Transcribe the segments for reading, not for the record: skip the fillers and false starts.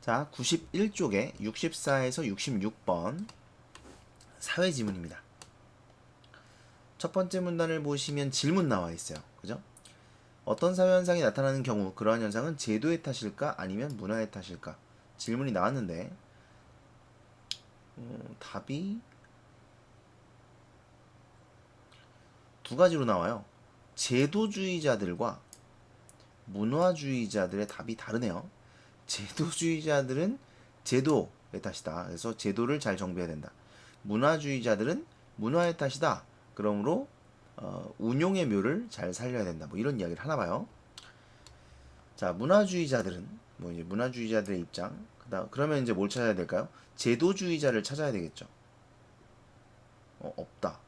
자, 91쪽에 64에서 66번 사회지문입니다. 첫 번째 문단을 보시면 질문 나와 있어요. 그죠? 어떤 사회현상이 나타나는 경우 그러한 현상은 제도의 탓일까 아니면 문화의 탓일까? 질문이 나왔는데 답이 두 가지로 나와요. 제도주의자들과 문화주의자들의 답이 다르네요. 제도주의자들은 제도의 탓이다. 그래서 제도를 잘 정비해야 된다. 문화주의자들은 문화의 탓이다. 그러므로 운용의 묘를 잘 살려야 된다. 뭐 이런 이야기를 하나 봐요. 자, 문화주의자들은 뭐 이제 문화주의자들의 입장. 그러면 이제 뭘 찾아야 될까요? 제도주의자를 찾아야 되겠죠. 없다.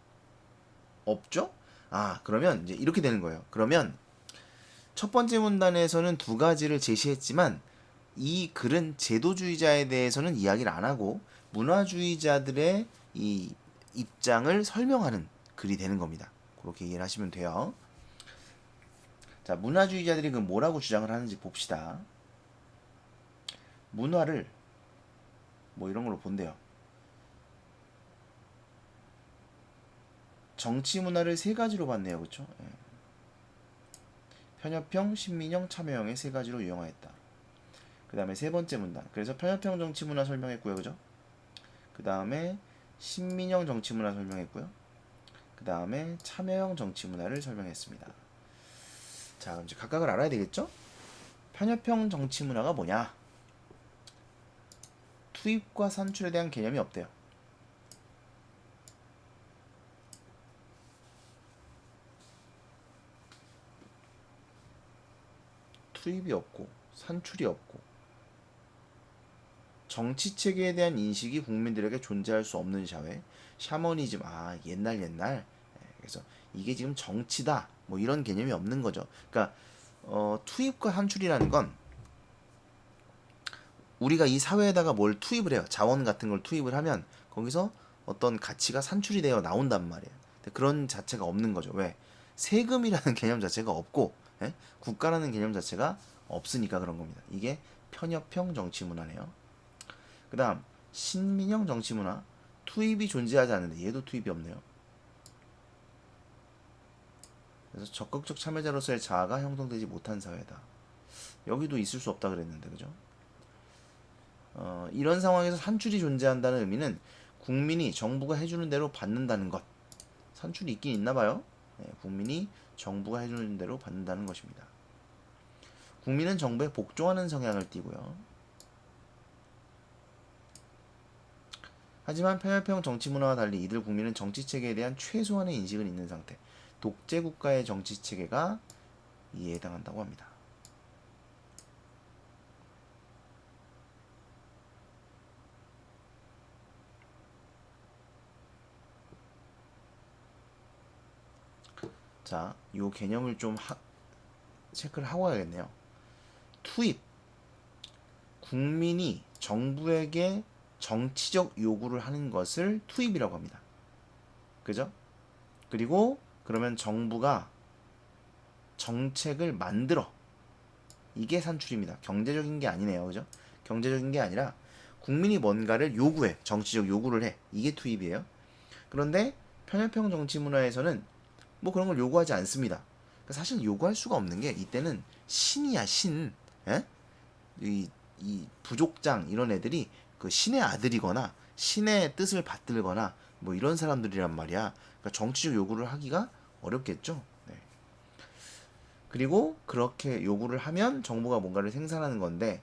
없죠? 아, 그러면 이제 이렇게 되는 거예요. 그러면 첫 번째 문단에서는 두 가지를 제시했지만 이 글은 제도주의자에 대해서는 이야기를 안 하고 문화주의자들의 이 입장을 설명하는 글이 되는 겁니다. 그렇게 이해를 하시면 돼요. 자, 문화주의자들이 그 뭐라고 주장을 하는지 봅시다. 문화를 뭐 이런 걸로 본대요. 정치 문화를 세 가지로 봤네요. 그렇죠? 예. 편협형, 신민형, 참여형의 세 가지로 유형화했다. 그 다음에 세 번째 문단. 그래서 편협형 정치 문화 설명했고요. 그죠? 그 다음에 신민형 정치 문화 설명했고요. 그 다음에 참여형 정치 문화를 설명했습니다. 자, 그럼 이제 각각을 알아야 되겠죠? 편협형 정치 문화가 뭐냐? 투입과 산출에 대한 개념이 없대요. 투입이 없고 산출이 없고 정치 체계에 대한 인식이 국민들에게 존재할 수 없는 사회. 샤머니즘, 옛날. 그래서 이게 지금 정치다. 뭐 이런 개념이 없는 거죠. 그러니까 투입과 산출이라는 건 우리가 이 사회에다가 뭘 투입을 해요. 자원 같은 걸 투입을 하면 거기서 어떤 가치가 산출이 되어 나온단 말이에요. 근데 그런 자체가 없는 거죠. 왜? 세금이라는 개념 자체가 없고 국가라는 개념 자체가 없으니까 그런 겁니다. 이게 편협형 정치 문화네요. 그 다음 신민형 정치 문화. 투입이 존재하지 않는데 얘도 투입이 없네요. 그래서 적극적 참여자로서의 자아가 형성되지 못한 사회다. 여기도 있을 수 없다 그랬는데 그죠? 이런 상황에서 산출이 존재한다는 의미는 국민이 정부가 해주는 대로 받는다는 것. 산출이 있긴 있나 봐요. 국민이 정부가 해주는 대로 받는다는 것입니다. 국민은 정부에 복종하는 성향을 띠고요. 하지만 편협형 정치 문화와 달리 이들 국민은 정치 체계에 대한 최소한의 인식은 있는 상태. 독재 국가의 정치 체계가 이에 해당한다고 합니다. 자, 이 개념을 좀 체크를 하고 가야겠네요. 투입. 국민이 정부에게 정치적 요구를 하는 것을 투입이라고 합니다. 그죠? 그리고 그러면 정부가 정책을 만들어. 이게 산출입니다. 경제적인 게 아니네요. 그죠? 경제적인 게 아니라 국민이 뭔가를 요구해. 정치적 요구를 해. 이게 투입이에요. 그런데 편협형 정치 문화에서는 뭐 그런 걸 요구하지 않습니다. 그러니까 사실 요구할 수가 없는 게 이때는 신이야, 신. 예? 이 부족장 이런 애들이 그 신의 아들이거나 신의 뜻을 받들거나 뭐 이런 사람들이란 말이야. 그러니까 정치적 요구를 하기가 어렵겠죠. 네. 그리고 그렇게 요구를 하면 정부가 뭔가를 생산하는 건데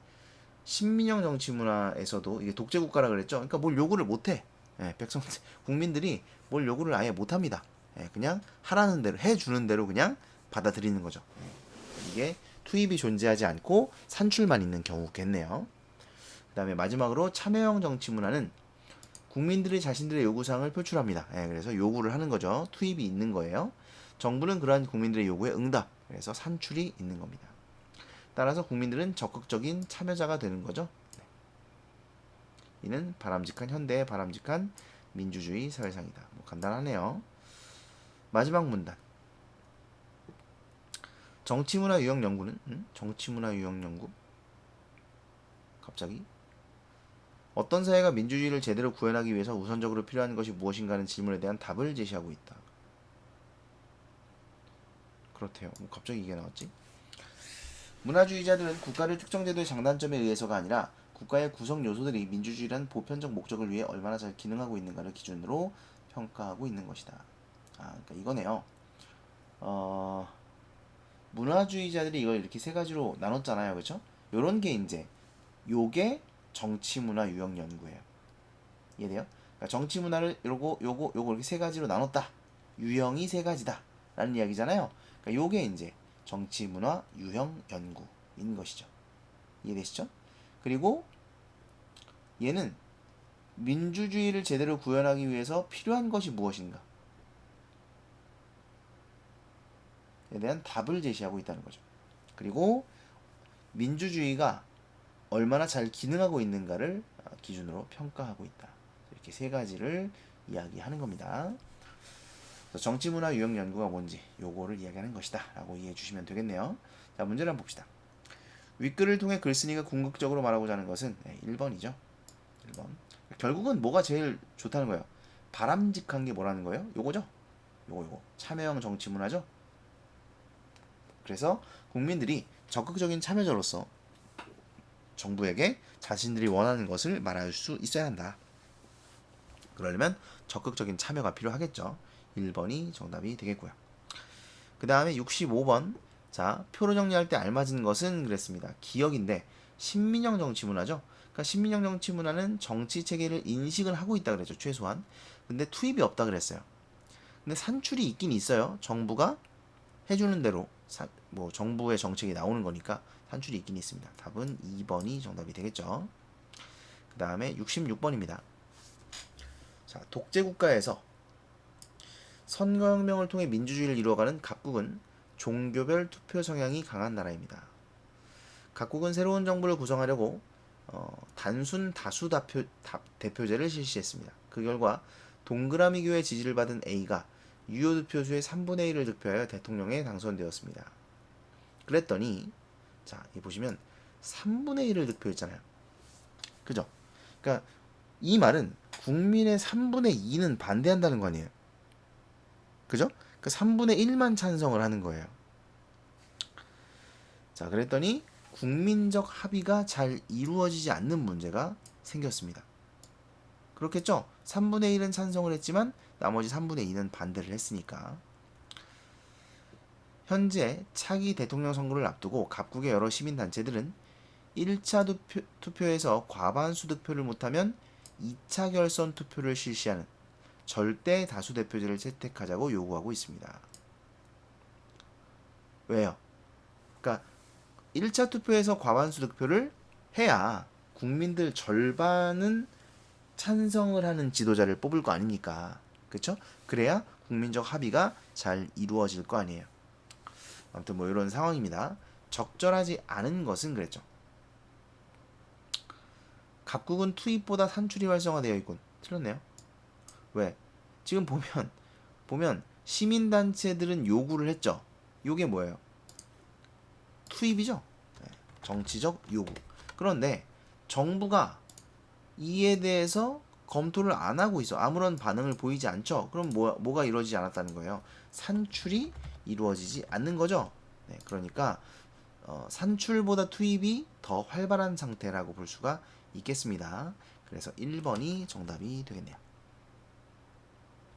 신민형 정치 문화에서도 이게 독재 국가라 그랬죠. 그러니까 뭘 요구를 못 해. 예, 백성 국민들이 뭘 요구를 아예 못 합니다. 예, 그냥 하라는 대로 해 주는 대로 그냥 받아들이는 거죠. 이게 투입이 존재하지 않고 산출만 있는 경우겠네요. 그 다음에 마지막으로 참여형 정치 문화는 국민들이 자신들의 요구사항을 표출합니다. 그래서 요구를 하는 거죠. 투입이 있는 거예요. 정부는 그러한 국민들의 요구에 응답. 그래서 산출이 있는 겁니다. 따라서 국민들은 적극적인 참여자가 되는 거죠. 이는 바람직한 현대의 바람직한 민주주의 사회상이다. 뭐 간단하네요. 마지막 문단. 정치문화 유형 연구는 정치문화 유형 연구 갑자기 어떤 사회가 민주주의를 제대로 구현하기 위해서 우선적으로 필요한 것이 무엇인가는 질문에 대한 답을 제시하고 있다. 그렇대요. 뭐 갑자기 이게 나왔지? 문화주의자들은 국가를 특정 제도의 장단점에 의해서가 아니라 국가의 구성 요소들이 민주주의란 보편적 목적을 위해 얼마나 잘 기능하고 있는가를 기준으로 평가하고 있는 것이다. 그러니까 이거네요. 문화주의자들이 이걸 이렇게 세 가지로 나눴잖아요, 그렇죠? 요런 게 이제 요게 정치 문화 유형 연구예요. 이해돼요? 그러니까 정치 문화를 요거 이렇게 세 가지로 나눴다. 유형이 세 가지다. 라는 이야기잖아요. 그러니까 요게 이제 정치 문화 유형 연구인 것이죠. 이해되시죠? 그리고 얘는 민주주의를 제대로 구현하기 위해서 필요한 것이 무엇인가? 에 대한 답을 제시하고 있다는 거죠. 그리고 민주주의가 얼마나 잘 기능하고 있는가를 기준으로 평가하고 있다. 이렇게 세 가지를 이야기하는 겁니다. 정치 문화 유형 연구가 뭔지 요거를 이야기하는 것이다 라고 이해해 주시면 되겠네요. 자, 문제를 한번 봅시다. 윗글을 통해 글쓴이가 궁극적으로 말하고자 하는 것은 1번이죠. 1번. 결국은 뭐가 제일 좋다는 거예요? 바람직한 게 뭐라는 거예요? 요거죠? 요거 참여형 정치 문화죠? 그래서 국민들이 적극적인 참여자로서 정부에게 자신들이 원하는 것을 말할 수 있어야 한다. 그러려면 적극적인 참여가 필요하겠죠. 1번이 정답이 되겠고요. 그 다음에 65번. 자, 표로 정리할 때 알맞은 것은 그랬습니다. 기억인데 신민형 정치 문화죠. 그러니까 신민형 정치 문화는 정치 체계를 인식을 하고 있다 그랬죠. 최소한. 근데 투입이 없다 그랬어요. 근데 산출이 있긴 있어요. 정부가 해주는 대로 뭐 정부의 정책이 나오는 거니까 산출이 있긴 있습니다. 답은 2번이 정답이 되겠죠. 그 다음에 66번입니다. 자, 독재국가에서 선거혁명을 통해 민주주의를 이루어가는 각국은 종교별 투표 성향이 강한 나라입니다. 각국은 새로운 정부를 구성하려고 단순 다수 대표제를 실시했습니다. 그 결과 동그라미 교의 지지를 받은 A가 유효 득표수의 3분의 1을 득표하여 대통령에 당선되었습니다. 그랬더니 자, 이 보시면 3분의 1을 득표했잖아요. 그죠? 그러니까 이 말은 국민의 3분의 2는 반대한다는 거 아니에요. 그죠? 그 3분의 1만 찬성을 하는 거예요. 자, 그랬더니 국민적 합의가 잘 이루어지지 않는 문제가 생겼습니다. 그렇겠죠? 3분의 1은 찬성을 했지만 나머지 3분의 2는 반대를 했으니까. 현재 차기 대통령 선거를 앞두고 각국의 여러 시민단체들은 1차 투표에서 과반수 득표를 못하면 2차 결선 투표를 실시하는 절대 다수 대표제를 채택하자고 요구하고 있습니다. 왜요? 그러니까 1차 투표에서 과반수 득표를 해야 국민들 절반은 찬성을 하는 지도자를 뽑을 거 아닙니까? 그렇죠? 그래야 국민적 합의가 잘 이루어질 거 아니에요. 아무튼 뭐 이런 상황입니다. 적절하지 않은 것은 그랬죠. 각국은 투입보다 산출이 활성화되어 있군. 틀렸네요. 왜? 지금 보면 시민단체들은 요구를 했죠. 요게 뭐예요? 투입이죠. 네, 정치적 요구. 그런데 정부가 이에 대해서 검토를 안 하고 있어. 아무런 반응을 보이지 않죠. 그럼 뭐가 이루어지지 않았다는 거예요? 산출이 이루어지지 않는 거죠. 네, 그러니까 산출보다 투입이 더 활발한 상태라고 볼 수가 있겠습니다. 그래서 1번이 정답이 되겠네요.